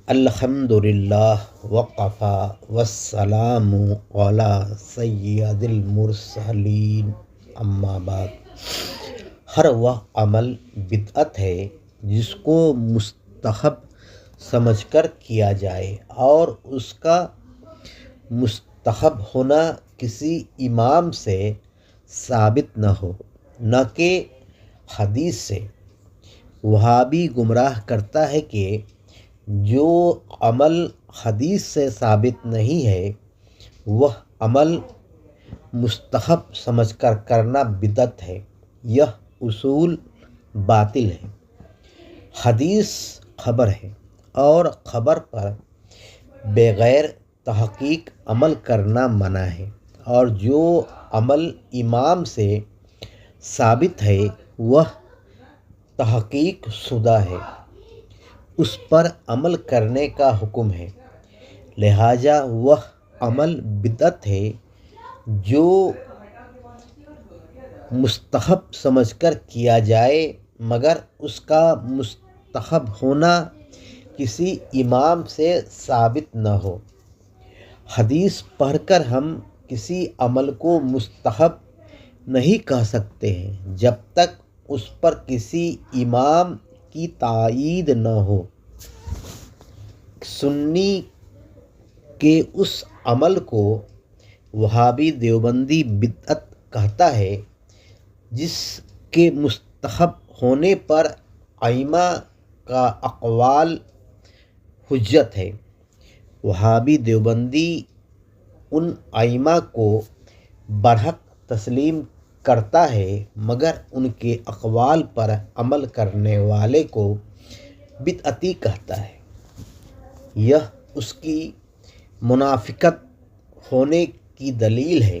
الحمدللہ وقفا والسلام علی سید المرسلین، اما بعد۔ ہر وہ عمل بدعت ہے جس کو مستحب سمجھ کر کیا جائے اور اس کا مستحب ہونا کسی امام سے ثابت نہ ہو، نہ کہ حدیث سے۔ وہابی گمراہ کرتا ہے کہ جو عمل حدیث سے ثابت نہیں ہے وہ عمل مستحب سمجھ کر کرنا بدعت ہے۔ یہ اصول باطل ہے۔ حدیث خبر ہے اور خبر پر بغیر تحقیق عمل کرنا منع ہے، اور جو عمل امام سے ثابت ہے وہ تحقیق شدہ ہے، اس پر عمل کرنے کا حکم ہے۔ لہٰذا وہ عمل بدعت ہے جو مستحب سمجھ کر کیا جائے مگر اس کا مستحب ہونا کسی امام سے ثابت نہ ہو۔ حدیث پڑھ کر ہم کسی عمل کو مستحب نہیں کہہ سکتے ہیں جب تک اس پر کسی امام کی تائید نہ ہو۔ سنی کے اس عمل کو وہابی دیوبندی بدعت کہتا ہے جس کے مستحب ہونے پر ائمہ کا اقوال حجت ہے۔ وہابی دیوبندی ان ائمہ کو برحق تسلیم کرتا ہے مگر ان کے اقوال پر عمل کرنے والے کو بدعتی کہتا ہے۔ یہ اس کی منافقت ہونے کی دلیل ہے۔